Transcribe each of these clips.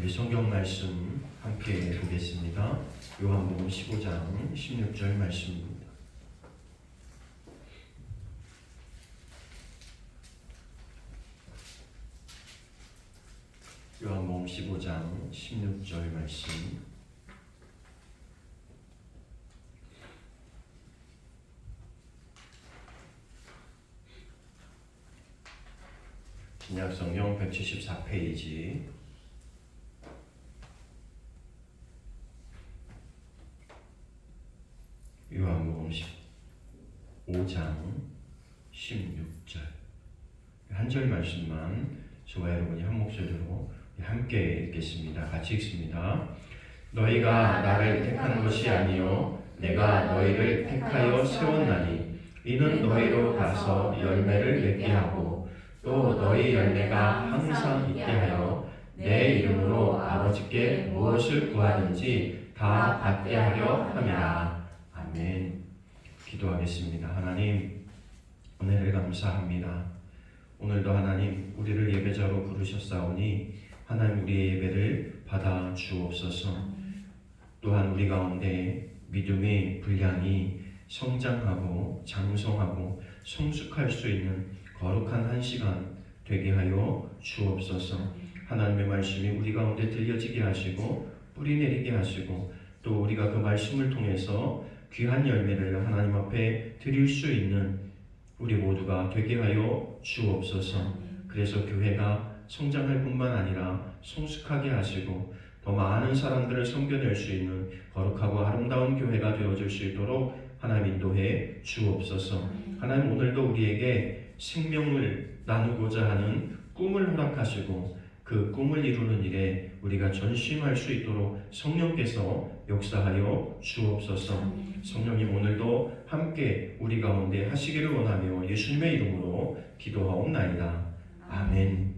우리 성경 말씀 함께 보겠습니다. 요한복음 15장 16절 말씀입니다. 요한복음 15장 16절 말씀. 신약성경 174페이지. 요한복음 15장 16절 한 절 말씀만 저와 여러분이 한 목소리로 함께 읽겠습니다. 같이 읽습니다. 너희가 나를 택한 것이 아니요 내가 너희를 택하여 세웠나니 이는 너희로 가서 열매를 맺게 하고 또 너희 열매가 항상 있게 하여 내 이름으로 아버지께 무엇을 구하든지 다 받게 하려 함이라. 아멘. 기도하겠습니다. 하나님, 은혜를 감사합니다. 오늘도 하나님 우리를 예배자로 부르셨사오니 하나님 우리의 예배를 받아 주옵소서. 또한 우리 가운데 믿음의 분량이 성장하고 장성하고 성숙할 수 있는 거룩한 한 시간 되게 하여 주옵소서. 하나님의 말씀이 우리 가운데 들려지게 하시고 뿌리 내리게 하시고 또 우리가 그 말씀을 통해서 귀한 열매를 하나님 앞에 드릴 수 있는 우리 모두가 되게 하여 주옵소서. 그래서 교회가 성장할 뿐만 아니라 성숙하게 하시고 더 많은 사람들을 섬겨낼 수 있는 거룩하고 아름다운 교회가 되어줄 수 있도록 하나님 인도해 주옵소서. 하나님 오늘도 우리에게 생명을 나누고자 하는 꿈을 허락하시고 그 꿈을 이루는 일에 우리가 전심할 수 있도록 성령께서 역사하여 주옵소서. 성령님 오늘도 함께 우리 가운데 하시기를 원하며 예수님의 이름으로 기도하옵나이다. 아멘.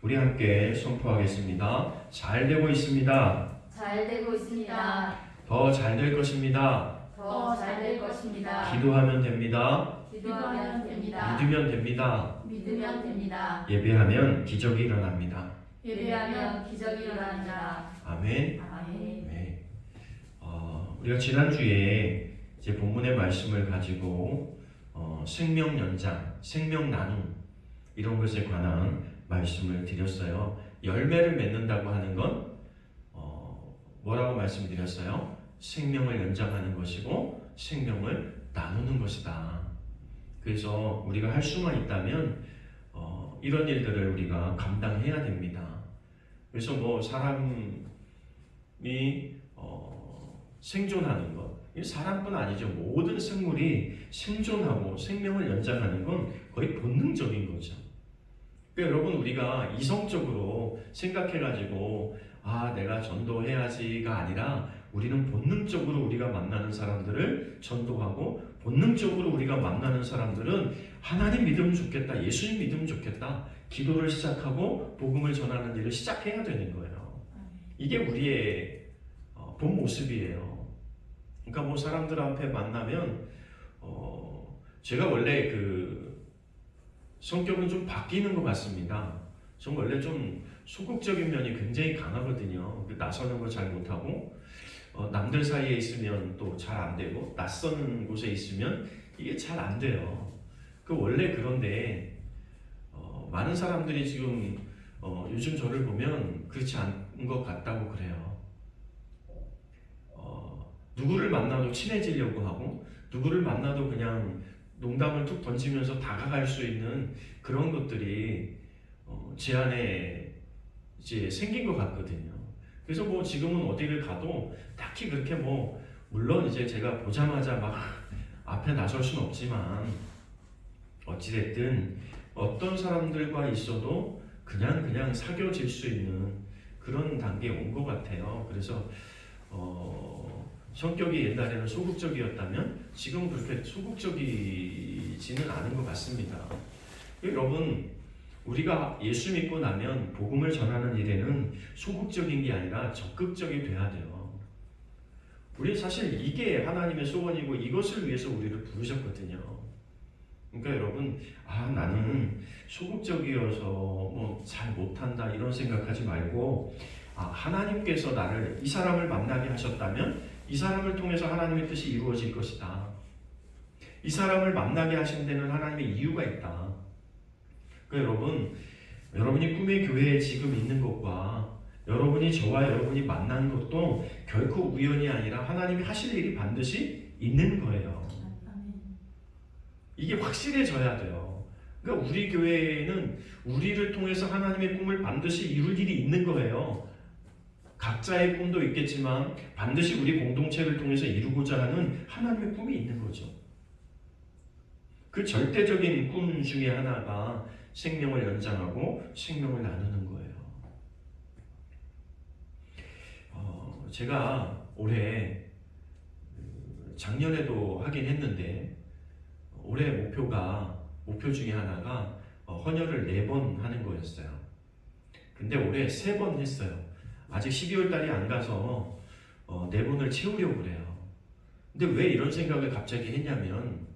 우리 함께 선포하겠습니다. 잘 되고 있습니다. 잘 되고 있습니다. 더 잘 될 것입니다. 더 잘 될 것입니다. 기도하면 됩니다. 기도하면 됩니다. 믿으면 됩니다. 믿으면 됩니다. 예배하면 기적이 일어납니다. 예배하면 기적이 일어납니다. 아멘. 아멘. 네. 우리가 지난주에 이제 본문의 말씀을 가지고 생명 연장, 생명 나눔 이런 것에 관한 말씀을 드렸어요. 열매를 맺는다고 하는 건 뭐라고 말씀드렸어요? 생명을 연장하는 것이고 생명을 나누는 것이다. 그래서 우리가 할 수만 있다면 이런 일들을 우리가 감당해야 됩니다. 그래서 뭐 사람이 생존하는 것, 사람뿐 아니죠. 모든 생물이 생존하고 생명을 연장하는 건 거의 본능적인 거죠. 그러니까 여러분 우리가 이성적으로 생각해가지고 내가 전도해야지가 아니라 우리는 본능적으로 우리가 만나는 사람들을 전도하고 본능적으로 우리가 만나는 사람들은 하나님 믿으면 좋겠다, 예수님 믿으면 좋겠다, 기도를 시작하고 복음을 전하는 일을 시작해야 되는 거예요. 이게 우리의 본 모습이에요. 그러니까 뭐 사람들 앞에 만나면 제가 원래 그 성격은 좀 바뀌는 것 같습니다. 전 원래 좀 소극적인 면이 굉장히 강하거든요. 나서는 거 잘 못하고 남들 사이에 있으면 또 잘 안 되고 낯선 곳에 있으면 이게 잘 안 돼요. 원래 그런데 많은 사람들이 지금 요즘 저를 보면 그렇지 않은 것 같다고 그래요. 누구를 만나도 친해지려고 하고 누구를 만나도 그냥 농담을 툭 던지면서 다가갈 수 있는 그런 것들이 제 안에 이제 생긴 것 같거든요. 그래서 뭐 지금은 어디를 가도 딱히 그렇게 뭐 물론 이제 제가 보자마자 막 앞에 나설 수는 없지만 어찌됐든 어떤 사람들과 있어도 그냥 사귀어질 수 있는 그런 단계에 온 것 같아요. 그래서 성격이 옛날에는 소극적이었다면 지금은 그렇게 소극적이지는 않은 것 같습니다. 여러분 우리가 예수 믿고 나면 복음을 전하는 일에는 소극적인 게 아니라 적극적이 돼야 돼요. 우리 사실 이게 하나님의 소원이고 이것을 위해서 우리를 부르셨거든요. 그러니까 여러분, 나는 소극적이어서 뭐 잘 못한다 이런 생각하지 말고, 하나님께서 나를 이 사람을 만나게 하셨다면 이 사람을 통해서 하나님의 뜻이 이루어질 것이다. 이 사람을 만나게 하신 데는 하나님의 이유가 있다. 그러니까 여러분이 꿈의 교회에 지금 있는 것과 여러분이 저와 여러분이 만난 것도 결코 우연이 아니라 하나님이 하실 일이 반드시 있는 거예요. 이게 확실해져야 돼요. 그러니까 우리 교회에는 우리를 통해서 하나님의 꿈을 반드시 이룰 일이 있는 거예요. 각자의 꿈도 있겠지만 반드시 우리 공동체를 통해서 이루고자 하는 하나님의 꿈이 있는 거죠. 그 절대적인 꿈 중에 하나가 생명을 연장하고 생명을 나누는 거예요. 제가 올해 작년에도 하긴 했는데 올해 목표 중에 하나가 헌혈을 4번 하는 거였어요. 근데 올해 3번 했어요. 아직 12월 달이 안 가서 4번을 채우려고 그래요. 근데 왜 이런 생각을 갑자기 했냐면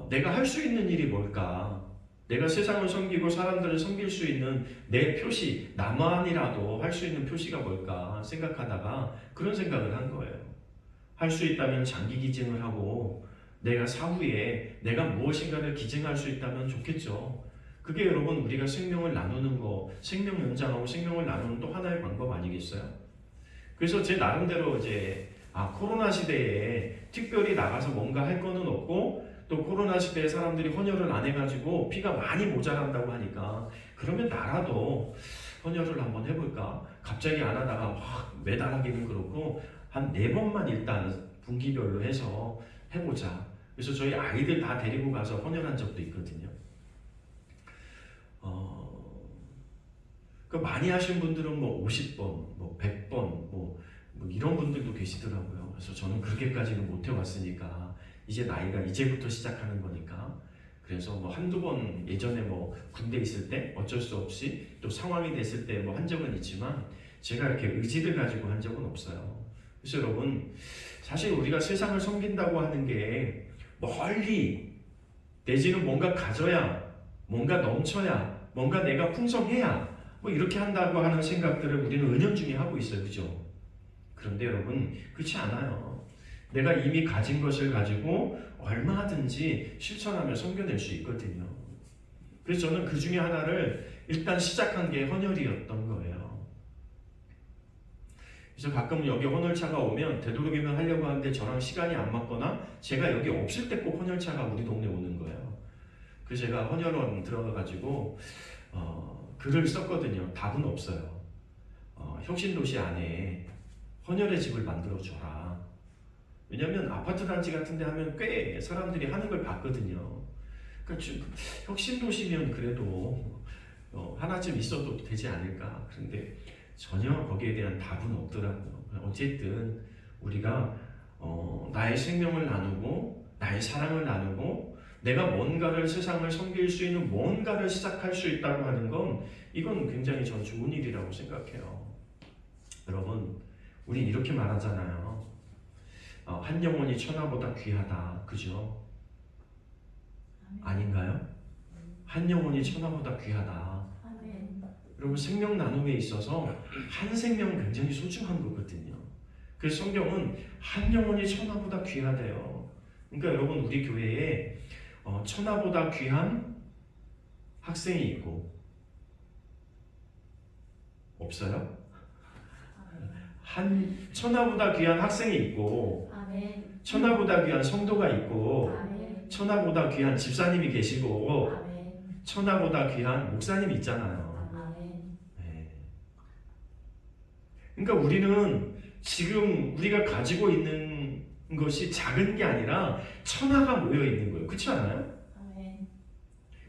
내가 할 수 있는 일이 뭘까? 내가 세상을 섬기고 사람들을 섬길 수 있는 내 표시, 나만이라도 할 수 있는 표시가 뭘까 생각하다가 그런 생각을 한 거예요. 할 수 있다면 장기 기증을 하고 내가 사후에 내가 무엇인가를 기증할 수 있다면 좋겠죠. 그게 여러분 우리가 생명을 나누는 거, 생명 연장하고 생명을 나누는 또 하나의 방법 아니겠어요? 그래서 제 나름대로 이제 코로나 시대에 특별히 나가서 뭔가 할 거는 없고 또 코로나 시대에 사람들이 헌혈을 안 해가지고 피가 많이 모자란다고 하니까 그러면 나라도 헌혈을 한번 해볼까? 갑자기 안 하다가 확 매달 하기는 그렇고 한 4번만 일단 분기별로 해서 해보자. 그래서 저희 아이들 다 데리고 가서 헌혈한 적도 있거든요. 그 많이 하신 분들은 뭐 50번, 뭐 100번, 뭐 이런 분들도 계시더라고요. 그래서 저는 그렇게까지는 못 해왔으니까 이제 나이가 이제부터 시작하는 거니까 그래서 뭐 한두 번 예전에 뭐 군대 있을 때 어쩔 수 없이 또 상황이 됐을 때 뭐 한 적은 있지만 제가 이렇게 의지를 가지고 한 적은 없어요. 그래서 여러분 사실 우리가 세상을 섬긴다고 하는 게 멀리 내지는 뭔가 가져야 뭔가 넘쳐야 뭔가 내가 풍성해야 뭐 이렇게 한다고 하는 생각들을 우리는 은연중에 하고 있어요. 그죠? 그런데 여러분 그렇지 않아요. 내가 이미 가진 것을 가지고 얼마든지 실천하며 섬겨낼 수 있거든요. 그래서 저는 그 중에 하나를 일단 시작한 게 헌혈이었던 거예요. 그래서 가끔 여기 헌혈차가 오면 되도록이면 하려고 하는데 저랑 시간이 안 맞거나 제가 여기 없을 때 꼭 헌혈차가 우리 동네 오는 거예요. 그래서 제가 헌혈원 들어가가지고 글을 썼거든요. 답은 없어요. 혁신도시 안에 헌혈의 집을 만들어줘라. 왜냐면 아파트 단지 같은 데 하면 꽤 사람들이 하는 걸 봤거든요. 그러니까 혁신도시면 그래도 하나쯤 있어도 되지 않을까. 그런데 전혀 거기에 대한 답은 없더라고요. 어쨌든 우리가 나의 생명을 나누고 나의 사랑을 나누고 내가 뭔가를 세상을 섬길 수 있는 뭔가를 시작할 수 있다고 하는 건 이건 굉장히 전 좋은 일이라고 생각해요. 여러분 우린 이렇게 말하잖아요. 한 영혼이 천하보다 귀하다. 그죠? 아닌가요? 한 영혼이 천하보다 귀하다. 여러분 생명 나눔에 있어서 한 생명은 굉장히 소중한 거거든요. 그래서 성경은 한 영혼이 천하보다 귀하대요. 그러니까 여러분 우리 교회에 천하보다 귀한 학생이 있고 없어요? 천하보다 귀한 학생이 있고 천하보다 귀한 성도가 있고 천하보다 귀한 집사님이 계시고 천하보다 귀한 목사님이 있잖아요. 네. 그러니까 우리는 지금 우리가 가지고 있는 것이 작은 게 아니라 천하가 모여 있는 거예요. 그렇지 않아요?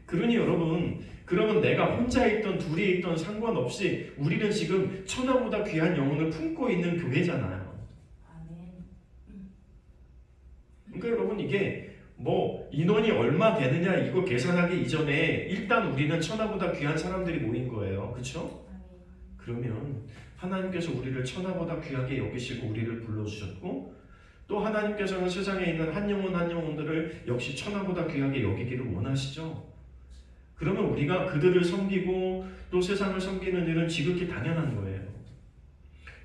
그러니 여러분 그러면 내가 혼자 있던 둘이 있던 상관없이 우리는 지금 천하보다 귀한 영혼을 품고 있는 교회잖아요. 그러니까 여러분 이게 뭐 인원이 얼마 되느냐 이거 계산하기 이전에 일단 우리는 천하보다 귀한 사람들이 모인 거예요. 그렇죠? 그러면 하나님께서 우리를 천하보다 귀하게 여기시고 우리를 불러주셨고 또 하나님께서는 세상에 있는 한 영혼 한 영혼들을 역시 천하보다 귀하게 여기기를 원하시죠. 그러면 우리가 그들을 섬기고 또 세상을 섬기는 일은 지극히 당연한 거예요.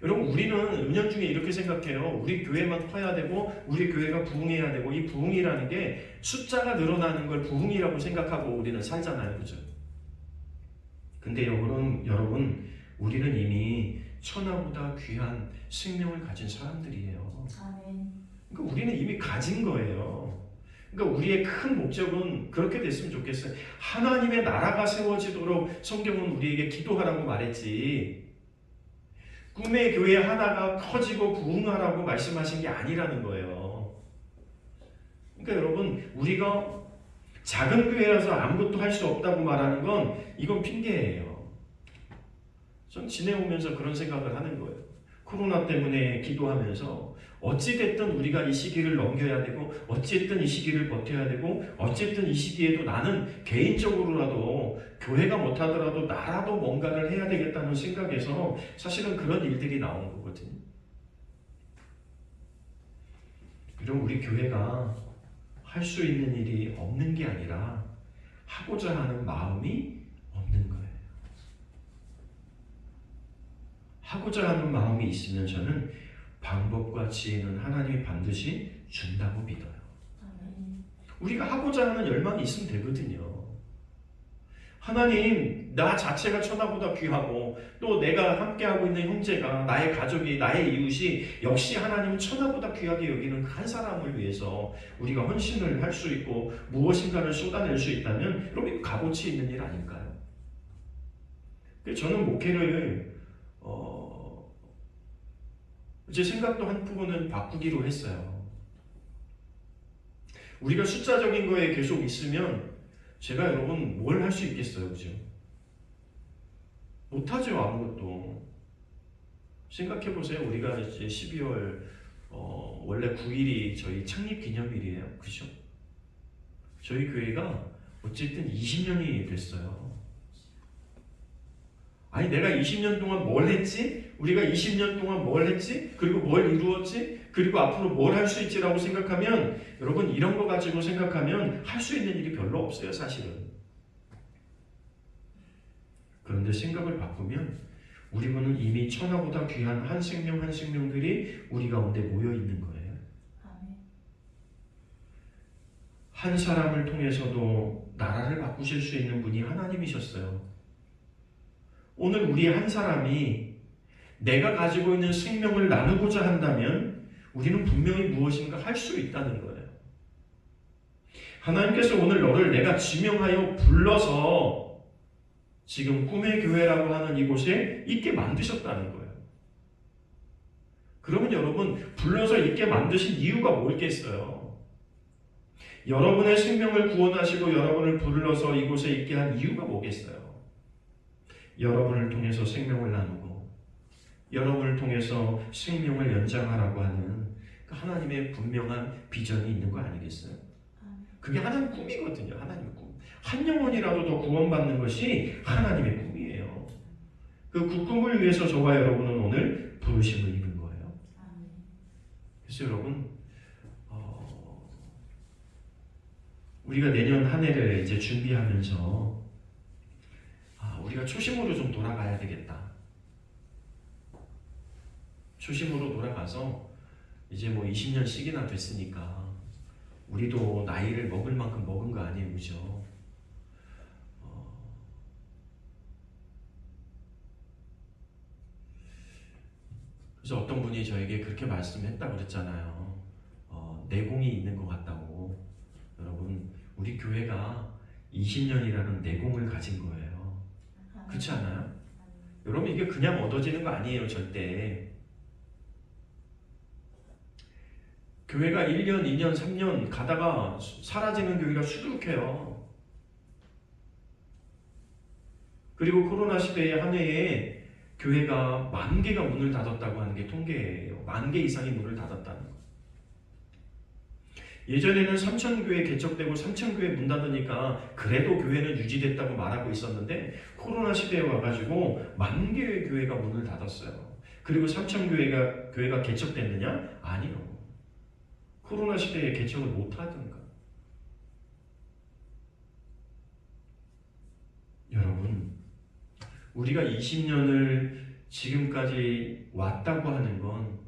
여러분, 우리는 은연중에 이렇게 생각해요. 우리 교회만 커야 되고 우리 교회가 부흥해야 되고, 이 부흥이라는 게 숫자가 늘어나는 걸 부흥이라고 생각하고 우리는 살잖아요. 그죠? 근데 여러분, 우리는 이미 천하보다 귀한 생명을 가진 사람들이에요. 아멘. 그러니까 우리는 이미 가진 거예요. 그러니까 우리의 큰 목적은 그렇게 됐으면 좋겠어요. 하나님의 나라가 세워지도록 성경은 우리에게 기도하라고 말했지, 꿈의 교회 하나가 커지고 부흥하라고 말씀하신 게 아니라는 거예요. 그러니까 여러분, 우리가 작은 교회라서 아무것도 할 수 없다고 말하는 건 이건 핑계예요. 전 지내오면서 그런 생각을 하는 거예요. 코로나 때문에 기도하면서 어찌됐든 우리가 이 시기를 넘겨야 되고, 어찌됐든 이 시기를 버텨야 되고, 어쨌든 이 시기에도 나는 개인적으로라도 교회가 못하더라도 나라도 뭔가를 해야 되겠다는 생각에서 사실은 그런 일들이 나온 거거든요. 그럼 우리 교회가 할 수 있는 일이 없는 게 아니라 하고자 하는 마음이 없는 거예요. 하고자 하는 마음이 있으면 저는 방법과 지혜는 하나님이 반드시 준다고 믿어요. 아멘. 우리가 하고자 하는 열망이 있으면 되거든요. 하나님, 나 자체가 천하보다 귀하고 또 내가 함께하고 있는 형제가, 나의 가족이, 나의 이웃이 역시 하나님은 천하보다 귀하게 여기는 한 사람을 위해서 우리가 헌신을 할 수 있고 무엇인가를 쏟아낼 수 있다면 여러분, 이거 값어치 있는 일 아닐까요? 저는 목회를 제 생각도 한 부분은 바꾸기로 했어요. 우리가 숫자적인 거에 계속 있으면 제가 여러분 뭘 할 수 있겠어요, 그죠? 못하죠, 아무것도. 생각해 보세요. 우리가 이제 12월 원래 9일이 저희 창립 기념일이에요, 그죠? 저희 교회가 어쨌든 20년이 됐어요. 아니, 내가 20년 동안 뭘 했지? 우리가 20년 동안 뭘 했지? 그리고 뭘 이루었지? 그리고 앞으로 뭘 할 수 있지라고 생각하면, 여러분, 이런 거 가지고 생각하면 할 수 있는 일이 별로 없어요, 사실은. 그런데 생각을 바꾸면 우리는 이미 천하보다 귀한 한 생명 한 생명들이 우리 가운데 모여 있는 거예요. 아멘. 한 사람을 통해서도 나라를 바꾸실 수 있는 분이 하나님이셨어요. 오늘 우리 한 사람이 내가 가지고 있는 생명을 나누고자 한다면 우리는 분명히 무엇인가 할 수 있다는 거예요. 하나님께서 오늘 너를 내가 지명하여 불러서 지금 꿈의 교회라고 하는 이곳에 있게 만드셨다는 거예요. 그러면 여러분, 불러서 있게 만드신 이유가 뭐겠어요? 여러분의 생명을 구원하시고 여러분을 불러서 이곳에 있게 한 이유가 뭐겠어요? 여러분을 통해서 생명을 나누고 여러분을 통해서 생명을 연장하라고 하는 그 하나님의 분명한 비전이 있는 거 아니겠어요? 그게 하나님 꿈이거든요. 하나님의 꿈. 한 영혼이라도 더 구원받는 것이 하나님의 꿈이에요. 그 꿈을 위해서 저와 여러분은 오늘 부르심을 입은 거예요. 그래서 여러분, 우리가 내년 한 해를 이제 준비하면서 우리가 초심으로 좀 돌아가야 되겠다. 초심으로 돌아가서 이제 뭐 20년씩이나 됐으니까 우리도 나이를 먹을 만큼 먹은 거 아니에요, 그죠? 그래서 어떤 분이 저에게 그렇게 말씀했다고 그랬잖아요. 내공이 있는 것 같다고. 여러분, 우리 교회가 20년이라는 내공을 가진 거예요. 그렇지 않아요? 여러분, 이게 그냥 얻어지는 거 아니에요, 절대. 교회가 1년, 2년, 3년 가다가 사라지는 교회가 수두룩해요. 그리고 코로나 시대의 한 해에 교회가 10,000개가 문을 닫았다고 하는 게 통계예요. 10,000개 이상이 문을 닫았다는 거. 예전에는 3,000교회 개척되고 3,000교회 문 닫으니까 그래도 교회는 유지됐다고 말하고 있었는데 코로나 시대에 와가지고 10,000개의 교회가 문을 닫았어요. 그리고 3,000교회가 개척됐느냐? 아니요. 코로나 시대에 개척을 못 하든가. 여러분, 우리가 20년을 지금까지 왔다고 하는 건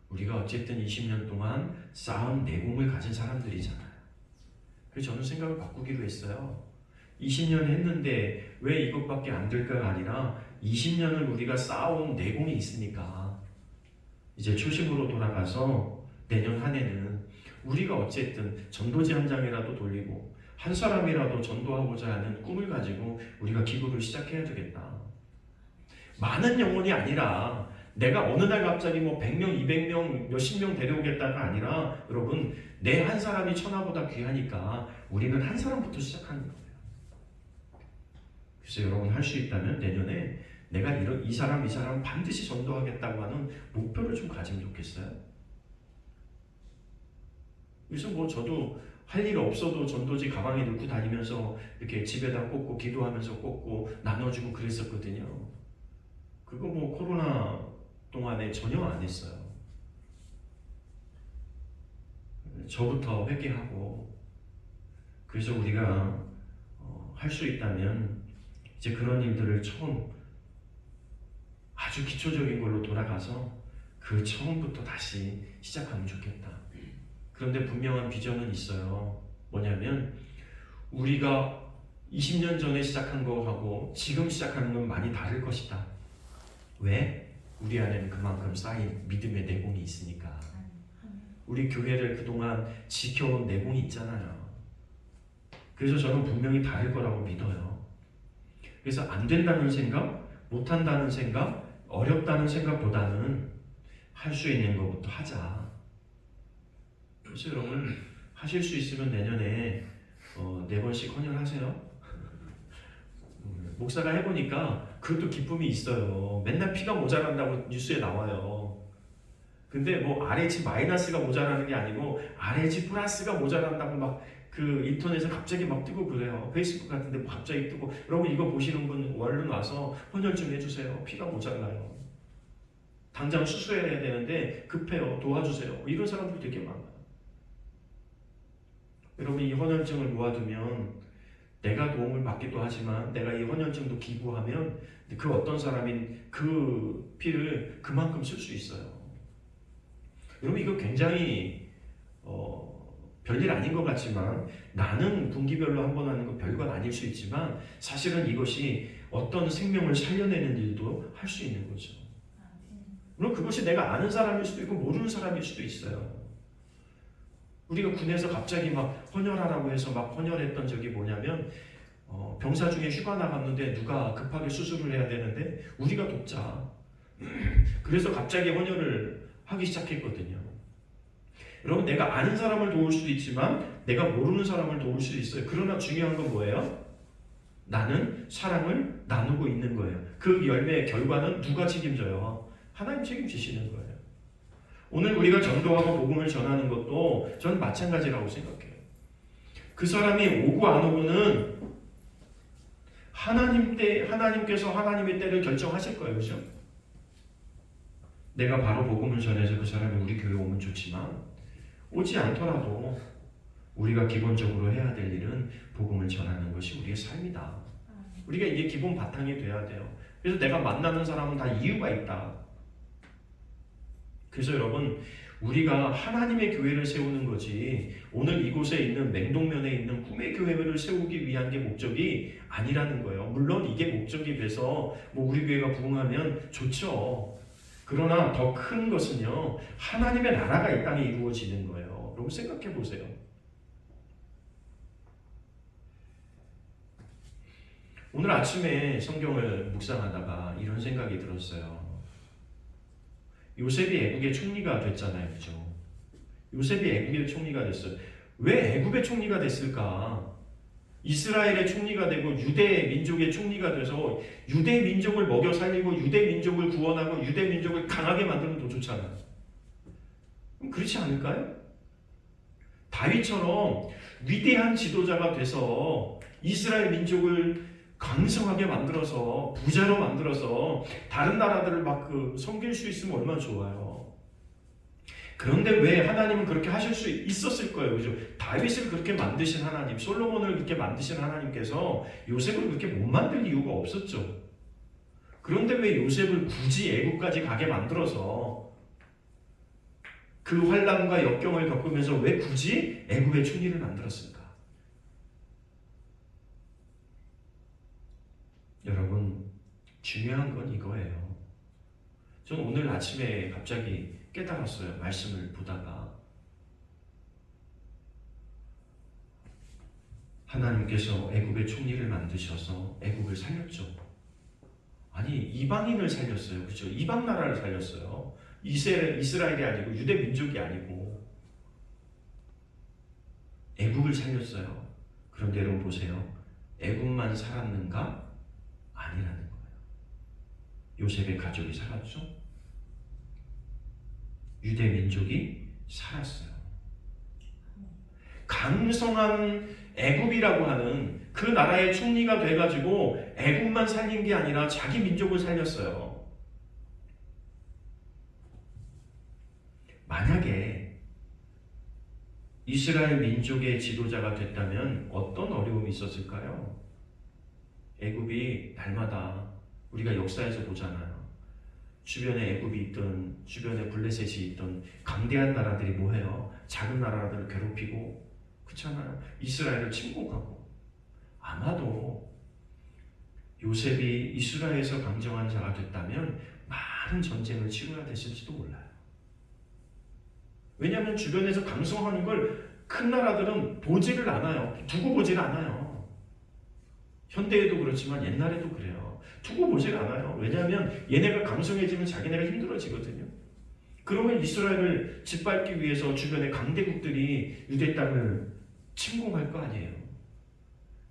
우리가 어쨌든 20년 동안 쌓은 내공을 가진 사람들이잖아요. 그래서 저는 생각을 바꾸기로 했어요. 20년 했는데 왜 이것밖에 안 될까가 아니라 20년을 우리가 쌓아온 내공이 있으니까 이제 초심으로 돌아가서 내년 한 해는 우리가 어쨌든 전도지 한 장이라도 돌리고 한 사람이라도 전도하고자 하는 꿈을 가지고 우리가 기도를 시작해야 되겠다. 많은 영혼이 아니라 내가 어느 날 갑자기 뭐 100명, 200명, 몇십 명 데려오겠다가 아니라 여러분 내 한 사람이 천하보다 귀하니까 우리는 한 사람부터 시작하는 거예요. 그래서 여러분 할 수 있다면 내년에 내가 이 사람 반드시 전도하겠다고 하는 목표를 좀 가지면 좋겠어요. 그래서 뭐 저도 할 일 없어도 전도지 가방에 넣고 다니면서 이렇게 집에다 꽂고 기도하면서 꽂고 나눠주고 그랬었거든요. 그거 뭐 코로나 동안에 전혀 안 했어요. 저부터 회개하고 그래서 우리가 할 수 있다면 이제 그런 일들을 처음 아주 기초적인 걸로 돌아가서 그 처음부터 다시 시작하면 좋겠다. 그런데 분명한 비전은 있어요. 뭐냐면 우리가 20년 전에 시작한 거하고 지금 시작하는 건 많이 다를 것이다. 왜? 우리 안에는 그만큼 쌓인 믿음의 내공이 있으니까. 우리 교회를 그동안 지켜온 내공이 있잖아요. 그래서 저는 분명히 다를 거라고 믿어요. 그래서 안 된다는 생각, 못한다는 생각, 어렵다는 생각보다는 할 수 있는 것부터 하자. 그래서 여러분 하실 수 있으면 내년에 4번씩 헌혈하세요. 목사가 해보니까 그것도 기쁨이 있어요. 맨날 피가 모자란다고 뉴스에 나와요. 근데 뭐 RH 마이너스가 모자라는 게 아니고 RH 플러스가 모자란다고 막 그 인터넷에 갑자기 막 뜨고 그래요. 페이스북 같은데 뭐 갑자기 뜨고. 여러분 이거 보시는 분 얼른 와서 헌혈 좀 해주세요. 피가 모자라요. 당장 수술해야 되는데 급해요. 도와주세요. 이런 사람들 되게 많아요. 여러분 이 헌혈증을 모아두면 내가 도움을 받기도 하지만 내가 이 헌혈증도 기부하면 그 어떤 사람이 그 피를 그만큼 쓸 수 있어요. 여러분 이거 굉장히 별일 아닌 것 같지만 나는 분기별로 한 번 하는 거 별건 아닐 수 있지만 사실은 이것이 어떤 생명을 살려내는 일도 할 수 있는 거죠. 물론 그것이 내가 아는 사람일 수도 있고 모르는 사람일 수도 있어요. 우리가 군에서 갑자기 막 헌혈하라고 해서 막 헌혈했던 적이 뭐냐면 병사 중에 휴가 나갔는데 누가 급하게 수술을 해야 되는데 우리가 돕자. 그래서 갑자기 헌혈을 하기 시작했거든요. 여러분 내가 아는 사람을 도울 수도 있지만 내가 모르는 사람을 도울 수도 있어요. 그러나 중요한 건 뭐예요? 나는 사랑을 나누고 있는 거예요. 그 열매의 결과는 누가 책임져요? 하나님 책임지시는 거예요. 오늘 우리가 전도하고 복음을 전하는 것도 저는 마찬가지라고 생각해요. 그 사람이 오고 안 오고는 하나님께서 하나님의 때를 결정하실 거예요. 그렇죠? 내가 바로 복음을 전해서 그 사람이 우리 교회 오면 좋지만 오지 않더라도 우리가 기본적으로 해야 될 일은 복음을 전하는 것이 우리의 삶이다. 우리가 이게 기본 바탕이 돼야 돼요. 그래서 내가 만나는 사람은 다 이유가 있다. 그래서 여러분 우리가 하나님의 교회를 세우는 거지 오늘 이곳에 있는 맹동면에 있는 꿈의 교회를 세우기 위한 게 목적이 아니라는 거예요. 물론 이게 목적이 돼서 뭐 우리 교회가 부흥하면 좋죠. 그러나 더 큰 것은요 하나님의 나라가 이 땅에 이루어지는 거예요. 여러분 생각해 보세요. 오늘 아침에 성경을 묵상하다가 이런 생각이 들었어요. 요셉이 애국의 총리가 됐잖아요. 그죠? 요셉이 애국의 총리가 됐어요. 왜 애국의 총리가 됐을까? 이스라엘의 총리가 되고 유대 민족의 총리가 돼서 유대 민족을 먹여 살리고 유대 민족을 구원하고 유대 민족을 강하게 만드는 더 좋잖아요. 그럼 그렇지 않을까요? 다윗처럼 위대한 지도자가 돼서 이스라엘 민족을 강성하게 만들어서 부자로 만들어서 다른 나라들을 막 섬길 수 있으면 얼마나 좋아요. 그런데 왜 하나님은 그렇게 하실 수 있었을 거예요, 그죠? 다윗을 그렇게 만드신 하나님, 솔로몬을 그렇게 만드신 하나님께서 요셉을 그렇게 못 만들 이유가 없었죠. 그런데 왜 요셉을 굳이 애굽까지 가게 만들어서 그 환난과 역경을 겪으면서 왜 굳이 애굽의 총리를 만들었을까? 여러분, 중요한 건 이거예요. 저는 오늘 아침에 갑자기 깨달았어요. 말씀을 보다가 하나님께서 애굽의 총리를 만드셔서 애굽을 살렸죠. 아니, 이방인을 살렸어요. 그죠? 이방 나라를 살렸어요. 이스라엘이 아니고 유대 민족이 아니고 애굽을 살렸어요. 그런데 여러분 보세요. 애굽만 살았는가? 아니라는 거예요. 요셉의 가족이 살았죠. 유대 민족이 살았어요. 강성한 애굽이라고 하는 그 나라의 총리가 돼가지고 애굽만 살린 게 아니라 자기 민족을 살렸어요. 만약에 이스라엘 민족의 지도자가 됐다면 어떤 어려움이 있었을까요? 애굽이 날마다 우리가 역사에서 보잖아요. 주변에 애굽이 있던, 주변에 블레셋이 있던 강대한 나라들이 뭐해요? 작은 나라들을 괴롭히고, 그렇잖아요. 이스라엘을 침공하고. 아마도 요셉이 이스라엘에서 강정한 자가 됐다면 많은 전쟁을 치러야 됐을지도 몰라요. 왜냐하면 주변에서 강성하는 걸 큰 나라들은 보지를 않아요. 두고 보지를 않아요. 현대에도 그렇지만 옛날에도 그래요. 두고 보질 않아요. 왜냐하면 얘네가 강성해지면 자기네가 힘들어지거든요. 그러면 이스라엘을 짓밟기 위해서 주변의 강대국들이 유대 땅을 침공할 거 아니에요.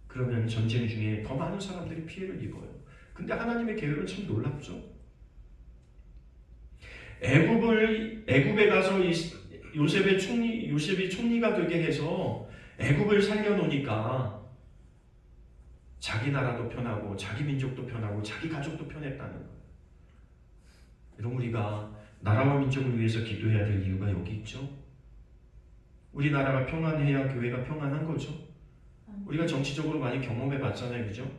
그러면 전쟁 중에 더 많은 사람들이 피해를 입어요. 근데 하나님의 계획은 참 놀랍죠. 애굽에 가서 요셉이 총리가 되게 해서 애굽을 살려놓으니까 자기 나라도 편하고 자기 민족도 편하고 자기 가족도 편했다는 거예요. 여러분, 우리가 나라와 민족을 위해서 기도해야 될 이유가 여기 있죠. 우리나라가 평안해야 교회가 평안한 거죠. 우리가 정치적으로 많이 경험해 봤잖아요, 그죠?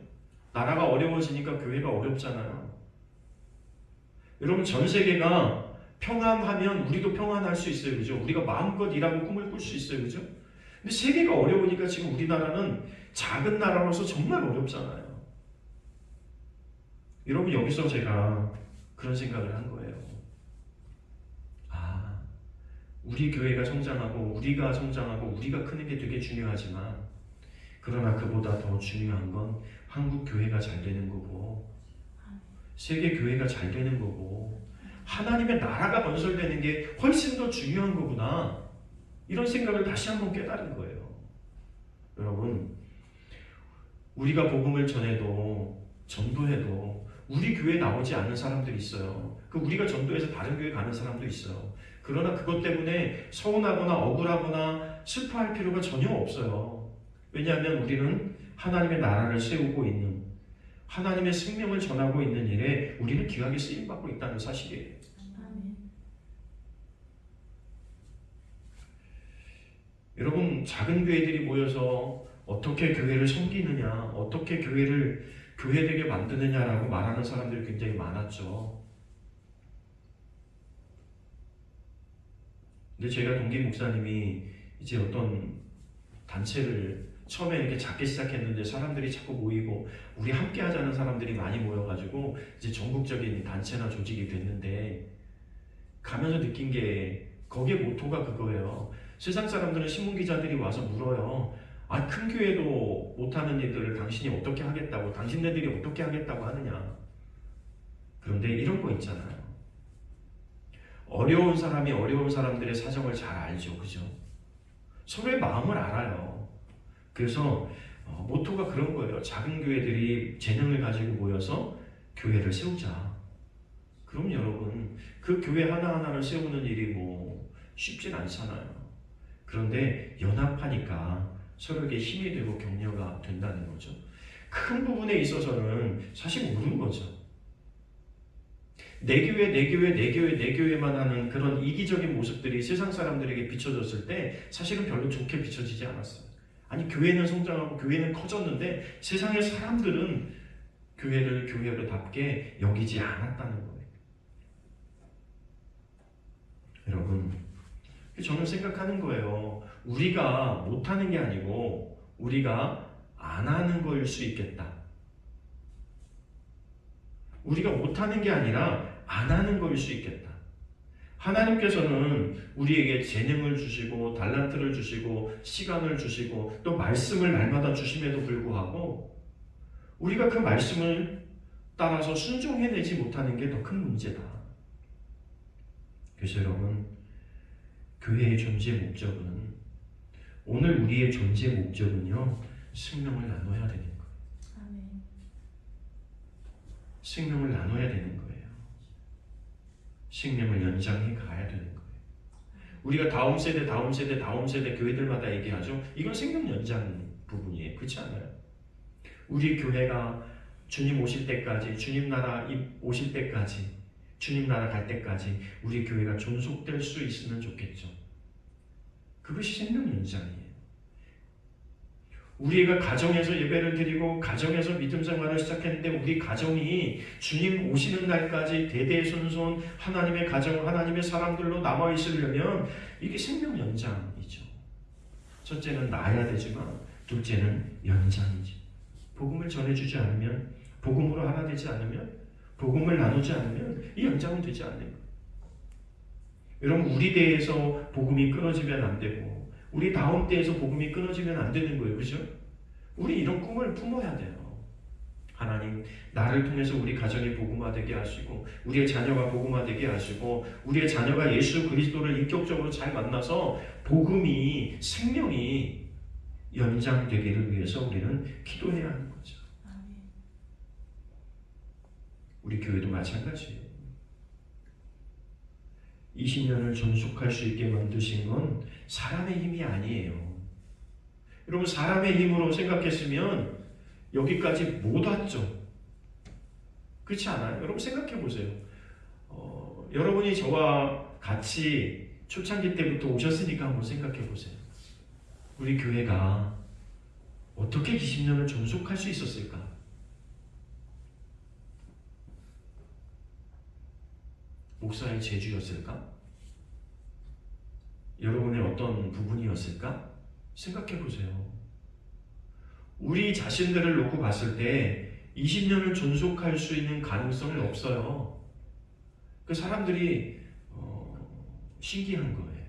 나라가 어려워지니까 교회가 어렵잖아요. 여러분, 전 세계가 평안하면 우리도 평안할 수 있어요, 그죠? 우리가 마음껏 일하고 꿈을 꿀 수 있어요, 그죠? 근데 세계가 어려우니까 지금 우리나라는 작은 나라로서 정말 어렵잖아요. 여러분, 여기서 제가 그런 생각을 한 거예요. 아, 우리 교회가 성장하고 우리가 성장하고 우리가 크는 게 되게 중요하지만, 그러나 그보다 더 중요한 건 한국 교회가 잘 되는 거고 세계 교회가 잘 되는 거고 하나님의 나라가 건설되는 게 훨씬 더 중요한 거구나, 이런 생각을 다시 한번 깨달은 거예요. 여러분, 우리가 복음을 전도해도 우리 교회에 나오지 않는 사람들이 있어요. 우리가 전도해서 다른 교회 가는 사람도 있어요. 그러나 그것 때문에 서운하거나 억울하거나 슬퍼할 필요가 전혀 없어요. 왜냐하면 우리는 하나님의 나라를 세우고 있는, 하나님의 생명을 전하고 있는 일에 우리는 귀하게 쓰임받고 있다는 사실이에요. 여러분, 작은 교회들이 모여서 어떻게 교회를 섬기느냐, 어떻게 교회를 교회되게 만드느냐라고 말하는 사람들이 굉장히 많았죠. 근데 제가 동기 목사님이 이제 어떤 단체를 처음에 이렇게 작게 시작했는데 사람들이 자꾸 모이고 우리 함께 하자는 사람들이 많이 모여가지고 이제 전국적인 단체나 조직이 됐는데, 가면서 느낀 게 거기에 모토가 그거예요. 세상 사람들은 신문기자들이 와서 물어요. 아, 큰 교회도 못하는 일들을 당신이 어떻게 하겠다고, 당신네들이 어떻게 하겠다고 하느냐. 그런데 이런 거 있잖아요. 어려운 사람이 어려운 사람들의 사정을 잘 알죠, 그죠? 서로의 마음을 알아요. 그래서 모토가 그런 거예요. 작은 교회들이 재능을 가지고 모여서 교회를 세우자. 그럼 여러분, 그 교회 하나하나를 세우는 일이 뭐 쉽진 않잖아요. 그런데 연합하니까 서로에게 힘이 되고 격려가 된다는 거죠. 큰 부분에 있어서는 사실 모르는 거죠. 내 교회, 내 교회, 내 교회, 내 교회만 하는 그런 이기적인 모습들이 세상 사람들에게 비춰졌을 때 사실은 별로 좋게 비춰지지 않았어요. 아니, 교회는 성장하고 교회는 커졌는데 세상의 사람들은 교회를 교회로답게 여기지 않았다는 거예요. 여러분, 저는 생각하는 거예요. 우리가 못하는 게 아니고 우리가 안 하는 거일 수 있겠다. 우리가 못하는 게 아니라 안 하는 거일 수 있겠다. 하나님께서는 우리에게 재능을 주시고 달란트를 주시고 시간을 주시고 또 말씀을 날마다 주심에도 불구하고 우리가 그 말씀을 따라서 순종해내지 못하는 게 더 큰 문제다. 그래서 여러분, 교회의 존재 목적은, 오늘 우리의 존재 목적은요, 생명을 나눠야 되는 거예요. 아멘. 생명을 나눠야 되는 거예요. 생명을 연장해 가야 되는 거예요. 우리가 다음 세대 교회들마다 얘기하죠. 이건 생명 연장 부분이에요. 그렇지 않아요? 우리 교회가 주님 오실 때까지, 주님 나라 오실 때까지, 주님 나라 갈 때까지 우리 교회가 존속될 수 있으면 좋겠죠. 그것이 생명 연장이에요. 우리가 가정에서 예배를 드리고 가정에서 믿음 생활을 시작했는데 우리 가정이 주님 오시는 날까지 대대손손 하나님의 가정, 하나님의 사람들로 남아 있으려면 이게 생명 연장이죠. 첫째는 낳아야 되지만 둘째는 연장이죠. 복음을 전해주지 않으면, 복음으로 하나 되지 않으면, 복음을 나누지 않으면 이 연장은 되지 않는 거예요. 여러분, 우리 대에서 복음이 끊어지면 안 되고 우리 다음 때에서 복음이 끊어지면 안 되는 거예요. 그죠? 우리 이런 꿈을 품어야 돼요. 하나님, 나를 통해서 우리 가정이 복음화되게 하시고 우리의 자녀가 복음화되게 하시고 우리의 자녀가 예수 그리스도를 인격적으로 잘 만나서 복음이, 생명이 연장되기를 위해서 우리는 기도해야 하는 거죠. 아멘. 우리 교회도 마찬가지예요. 20년을 존속할 수 있게 만드신 건 사람의 힘이 아니에요. 여러분, 사람의 힘으로 생각했으면 여기까지 못 왔죠. 그렇지 않아요? 여러분 생각해 보세요. 여러분이 저와 같이 초창기 때부터 오셨으니까 한번 생각해 보세요. 우리 교회가 어떻게 20년을 존속할 수 있었을까? 목사의 재주였을까? 여러분의 어떤 부분이었을까? 생각해 보세요. 우리 자신들을 놓고 봤을 때 20년을 존속할 수 있는 가능성은 없어요. 그 사람들이 신기한 거예요.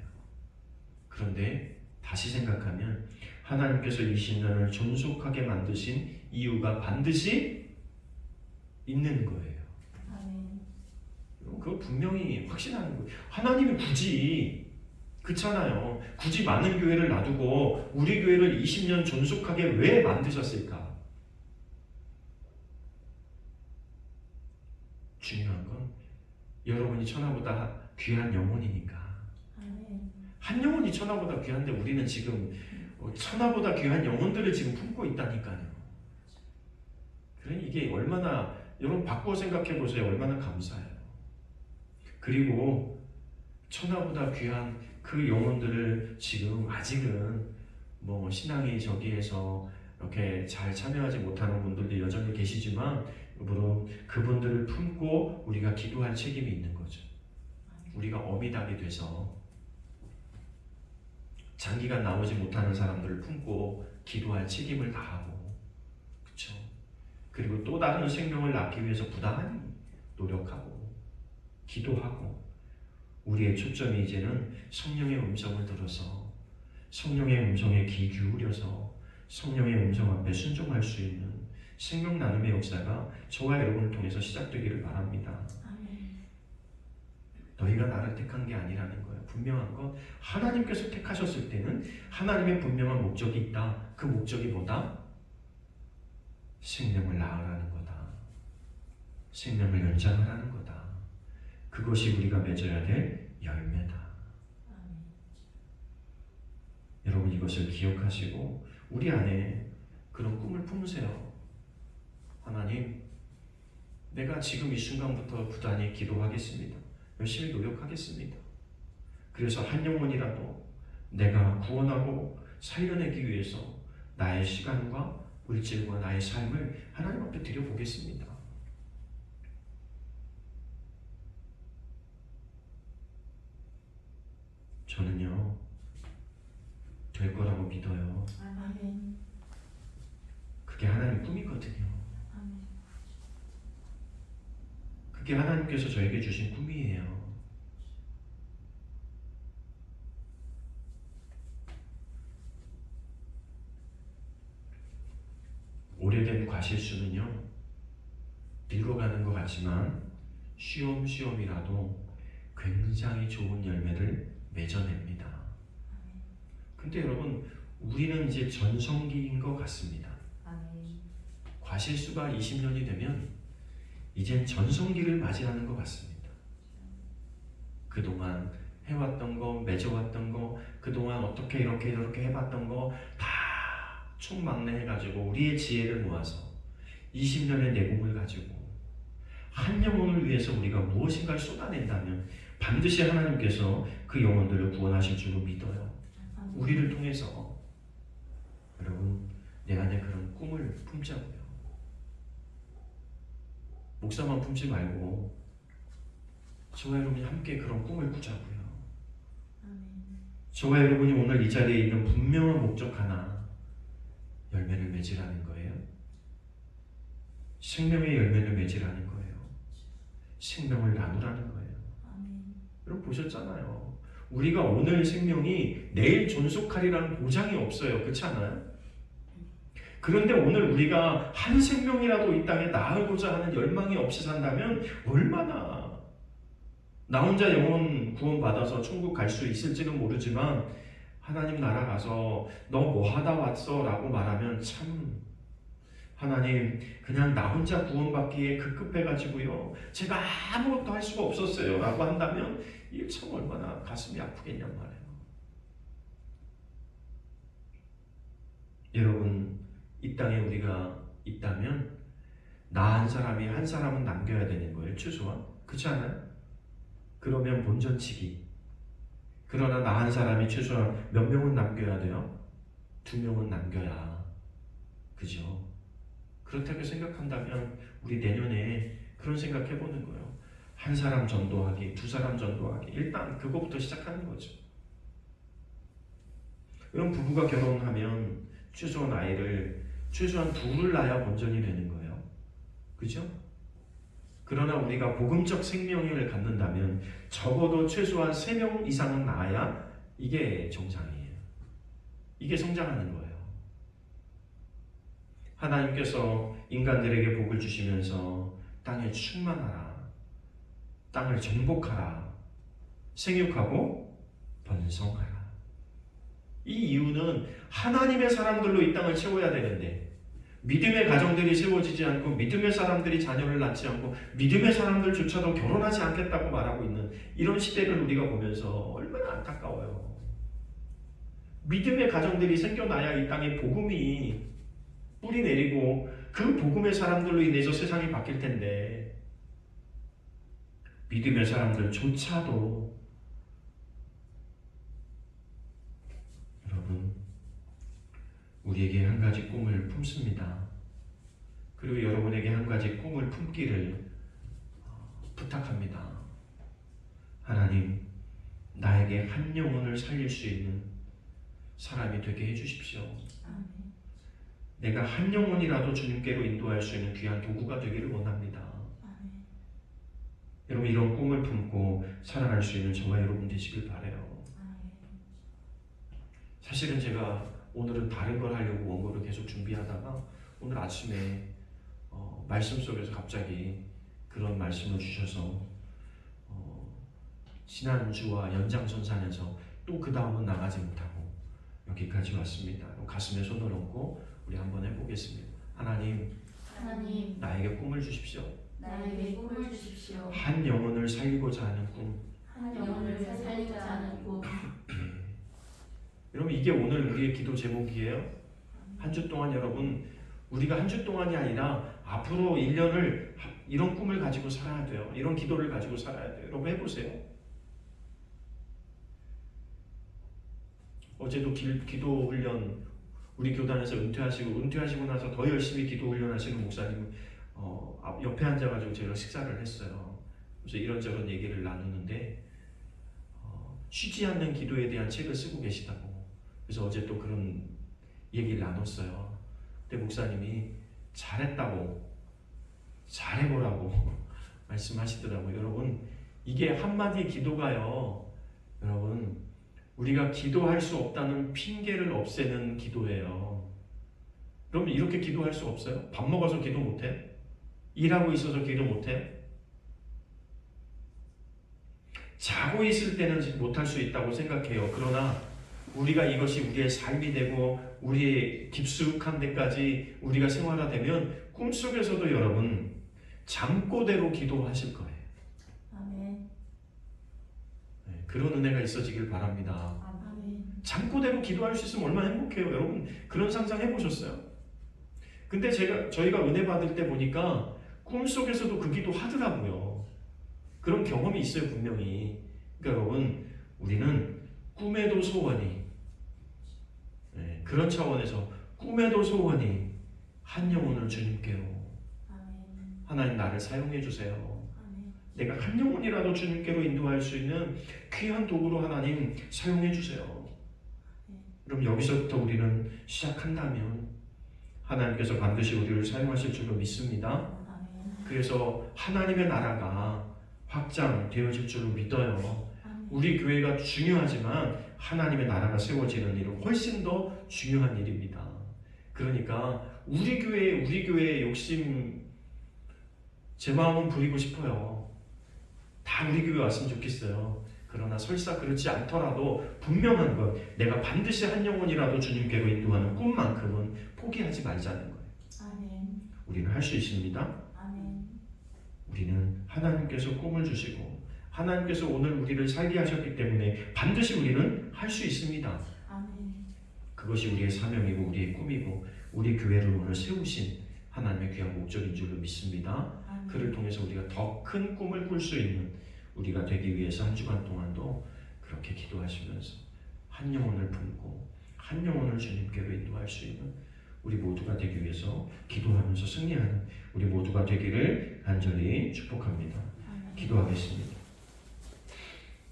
그런데 다시 생각하면 하나님께서 20년을 존속하게 만드신 이유가 반드시 있는 거예요. 아멘. 그거 분명히 확신하는 거예요. 하나님이 굳이, 그렇잖아요. 굳이 많은 교회를 놔두고 우리 교회를 20년 존속하게 왜 만드셨을까? 중요한 건 여러분이 천하보다 귀한 영혼이니까. 아멘. 한 영혼이 천하보다 귀한데 우리는 지금 천하보다 귀한 영혼들을 지금 품고 있다니까요. 그러니 이게 얼마나, 여러분 바꾸어 생각해 보세요. 얼마나 감사해요. 그리고 천하보다 귀한 그 영혼들을 지금 아직은 뭐 신앙이 저기에서 이렇게 잘 참여하지 못하는 분들도 여전히 계시지만, 물론 그분들을 품고 우리가 기도할 책임이 있는 거죠. 우리가 어미닭이 돼서 장기간 나오지 못하는 사람들을 품고 기도할 책임을 다하고, 그렇죠? 그리고 또 다른 생명을 낳기 위해서 부단히 노력하고 기도하고, 우리의 초점이 이제는 성령의 음성을 들어서 성령의 음성에 귀 기울여서 성령의 음성 앞에 순종할 수 있는 생명 나눔의 역사가 저와 여러분을 통해서 시작되기를 바랍니다. 아멘. 너희가 나를 택한 게 아니라는 거예요. 분명한 건 하나님께서 택하셨을 때는 하나님의 분명한 목적이 있다. 그 목적이 뭐다? 생명을 낳으라는 거다. 생명을 연장하라는 거다. 그것이 우리가 맺어야 될 열매다. 아멘. 여러분, 이것을 기억하시고 우리 안에 그런 꿈을 품으세요. 하나님, 내가 지금 이 순간부터 부단히 기도하겠습니다. 열심히 노력하겠습니다. 그래서 한 영혼이라도 내가 구원하고 살려내기 위해서 나의 시간과 물질과 나의 삶을 하나님 앞에 드려보겠습니다. 저는요, 될 거라고 믿어요. 아멘. 그게 하나님 꿈이거든요. 아멘. 그게 하나님께서 저에게 주신 꿈이에요. 오래된 과실수는요, 늙어가는 것 같지만 쉬엄쉬엄이라도 굉장히 좋은 열매를 맺어냅니다. 근데 여러분, 우리는 이제 전성기인 것 같습니다. 아멘. 과실수가 20년이 되면 이젠 전성기를 맞이하는 것 같습니다. 그동안 해왔던 거, 맺어왔던 거, 그동안 어떻게 이렇게 해봤던 거 다 총망라해가지고 우리의 지혜를 모아서 20년의 내공을 가지고 한 영혼을 위해서 우리가 무엇인가를 쏟아낸다면 반드시 하나님께서 그 영혼들을 구원하실 줄로 믿어요. 우리를 통해서. 여러분, 내 안에 그런 꿈을 품자고요. 목사만 품지 말고 저와 여러분이 함께 그런 꿈을 꾸자고요. 아멘. 저와 여러분이 오늘 이 자리에 있는 분명한 목적 하나, 열매를 맺으라는 거예요. 생명의 열매를 맺으라는 거예요. 생명을 나누라는 거예요. 아멘. 여러분 보셨잖아요. 우리가 오늘 생명이 내일 존속하리라는 보장이 없어요. 그렇지 않아요? 그런데 오늘 우리가 한 생명이라도 이 땅에 나으고자 하는 열망이 없이 산다면 얼마나 나 혼자 영혼 구원받아서 천국 갈 수 있을지는 모르지만 하나님 나라 가서 너 뭐 하다 왔어? 라고 말하면 참 하나님 그냥 나 혼자 구원받기에 급급해가지고요 제가 아무것도 할 수가 없었어요 라고 한다면 이게 참 얼마나 가슴이 아프겠냔 말이에요. 여러분, 이 땅에 우리가 있다면 나 한 사람이 한 사람은 남겨야 되는 거예요. 최소한. 그렇지 않아요? 그러면 본전치기. 그러나 나 한 사람이 최소한 몇 명은 남겨야 돼요? 2명은 남겨야. 그죠? 그렇다고 생각한다면 우리 내년에 그런 생각해보는 거예요. 한 사람 전도하기, 2사람 전도하기. 일단 그거부터 시작하는 거죠. 그럼 부부가 결혼하면 최소한 최소한 2를 낳아야 본전이 되는 거예요. 그죠? 그러나 우리가 복음적 생명을 갖는다면 적어도 최소한 3명 이상은 낳아야 이게 정상이에요. 이게 성장하는 거예요. 하나님께서 인간들에게 복을 주시면서 땅에 충만하라, 땅을 정복하라, 생육하고 번성하라. 이 이유는 하나님의 사람들로 이 땅을 채워야 되는데 믿음의 가정들이 세워지지 않고 믿음의 사람들이 자녀를 낳지 않고 믿음의 사람들조차도 결혼하지 않겠다고 말하고 있는 이런 시대를 우리가 보면서 얼마나 안타까워요. 믿음의 가정들이 생겨나야 이 땅에 복음이 뿌리 내리고 그 복음의 사람들로 인해서 세상이 바뀔 텐데 믿음의 사람들조차도 여러분 우리에게 한 가지 꿈을 품습니다. 그리고 여러분에게 한 가지 꿈을 품기를 부탁합니다. 하나님, 나에게 한 영혼을 살릴 수 있는 사람이 되게 해주십시오. 아멘. 내가 한 영혼이라도 주님께로 인도할 수 있는 귀한 도구가 되기를 원합니다. 아멘. 여러분 이런 꿈을 품고 살아갈 수 있는 저와 여러분 되시길 바라요. 아멘. 사실은 제가 오늘은 다른 걸 하려고 원고를 계속 준비하다가 오늘 아침에 말씀 속에서 갑자기 그런 말씀을 주셔서 지난주와 연장선상에서 또 그 다음은 나가지 못하고 여기까지 왔습니다. 가슴에 손을 얹고 우리 한번 해보겠습니다. 하나님, 하나님, 나에게 꿈을 주십시오. 나에게 꿈을 주십시오. 한 영혼을 살리고자 하는 꿈. 한 영혼을 살리고자 하는 꿈. 여러분 이게 오늘 우리의 기도 제목이에요. 한 주 동안 여러분 우리가 한 주 동안이 아니라 앞으로 1년을 이런 꿈을 가지고 살아야 돼요. 이런 기도를 가지고 살아야 돼요. 여러분 해보세요. 어제도 기도 훈련 우리 교단에서 은퇴하시고 나서 더 열심히 기도 훈련하시는 목사님 옆에 앉아가지고 제가 식사를 했어요. 그래서 이런저런 얘기를 나누는데 쉬지 않는 기도에 대한 책을 쓰고 계시다고. 그래서 어제 또 그런 얘기를 나눴어요. 근데 목사님이 잘했다고, 잘해보라고 말씀하시더라고요. 여러분, 이게 한마디 기도가요, 여러분, 우리가 기도할 수 없다는 핑계를 없애는 기도예요. 그럼 이렇게 기도할 수 없어요? 밥 먹어서 기도 못해? 일하고 있어서 기도 못해? 자고 있을 때는 못할 수 있다고 생각해요. 그러나 우리가 이것이 우리의 삶이 되고 우리의 깊숙한 데까지 우리가 생활화되면 꿈속에서도 여러분 잠꼬대로 기도하실 거예요. 아멘. 네, 그런 은혜가 있어지길 바랍니다. 아멘. 잠꼬대로 기도할 수 있으면 얼마나 행복해요. 여러분 그런 상상 해보셨어요? 근데 저희가 은혜 받을 때 보니까 꿈속에서도 그 기도 하더라고요. 그런 경험이 있어요, 분명히. 그러니까 여러분, 우리는 꿈에도 소원이, 그런 차원에서 꿈에도 소원이 한 영혼을 주님께로. 아멘. 하나님 나를 사용해 주세요. 아멘. 내가 한 영혼이라도 주님께로 인도할 수 있는 귀한 도구로 하나님 사용해 주세요. 그럼 여기서부터 우리는 시작한다면 하나님께서 반드시 우리를 사용하실 줄로 믿습니다. 아멘. 그래서 하나님의 나라가 확장되어질 줄로 믿어요. 아멘. 우리 교회가 중요하지만 하나님의 나라가 세워지는 일은 훨씬 더 중요한 일입니다. 그러니까 우리 교회의 욕심 제 마음은 부리고 싶어요. 다 우리 교회 왔으면 좋겠어요. 그러나 설사 그렇지 않더라도 분명한 것, 내가 반드시 한 영혼이라도 주님께로 인도하는 꿈만큼은 포기하지 말자는 거예요. 아멘. 우리는 할 수 있습니다. 아멘. 우리는 하나님께서 꿈을 주시고 하나님께서 오늘 우리를 살게 하셨기 때문에 반드시 우리는 할 수 있습니다. 아멘. 그것이 우리의 사명이고 우리의 꿈이고 우리 교회를 오늘 세우신 하나님의 귀한 목적인 줄로 믿습니다. 아멘. 그를 통해서 우리가 더 큰 꿈을 꿀 수 있는 우리가 되기 위해서 한 주간 동안도 그렇게 기도하시면서 한 영혼을 품고 한 영혼을 주님께로 인도할 수 있는 우리 모두가 되기 위해서 기도하면서 승리하는 우리 모두가 되기를 간절히 축복합니다. 아멘. 기도하겠습니다.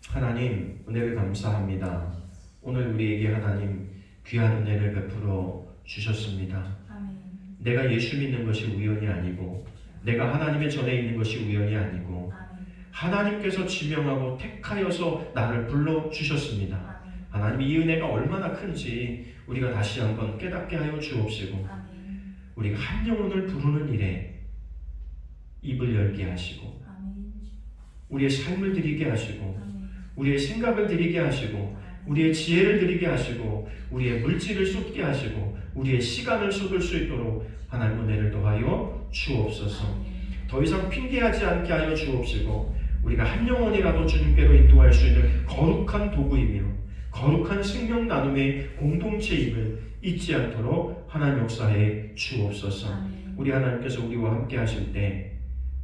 하나님 은혜를 감사합니다. 오늘 우리에게 하나님 귀한 은혜를 베풀어 주셨습니다. 아멘. 내가 예수 믿는 것이 우연이 아니고 내가 하나님의 전에 있는 것이 우연이 아니고 아멘. 하나님께서 지명하고 택하여서 나를 불러주셨습니다. 아멘. 하나님 이 은혜가 얼마나 큰지 우리가 다시 한번 깨닫게 하여 주옵시고 아멘. 우리가 한 영혼을 부르는 일에 입을 열게 하시고 아멘. 우리의 삶을 드리게 하시고 아멘. 우리의 생각을 드리게 하시고 우리의 지혜를 드리게 하시고 우리의 물질을 쏟게 하시고 우리의 시간을 쏟을 수 있도록 하나님 은혜를 더하여 주옵소서. 더 이상 핑계하지 않게 하여 주옵시고 우리가 한 영혼이라도 주님께로 인도할 수 있는 거룩한 도구이며 거룩한 생명 나눔의 공동체임을 잊지 않도록 하나님 역사해 주옵소서. 아멘. 우리 하나님께서 우리와 함께 하실 때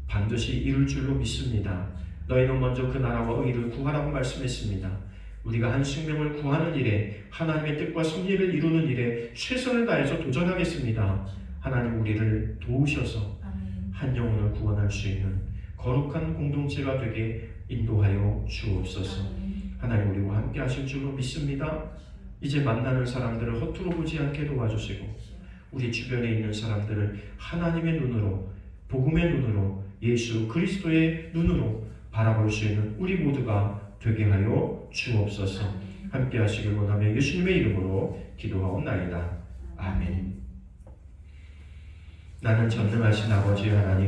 반드시 이룰 줄로 믿습니다. 너희는 먼저 그 나라와 의를 구하라고 말씀했습니다. 우리가 한 생명을 구하는 일에 하나님의 뜻과 섭리를 이루는 일에 최선을 다해서 도전하겠습니다. 하나님 우리를 도우셔서 아멘. 한 영혼을 구원할 수 있는 거룩한 공동체가 되게 인도하여 주옵소서. 아멘. 하나님 우리와 함께 하실 줄로 믿습니다. 이제 만나는 사람들을 허투루 보지 않게 도와주시고 우리 주변에 있는 사람들을 하나님의 눈으로 복음의 눈으로 예수 그리스도의 눈으로 바라볼 수 있는 우리 모두가 되게 하여 주옵소서. 아멘. 함께 하시길 원하며 예수님의 이름으로 기도하옵나이다. 아멘. 나는 전능하신 아버지 하나님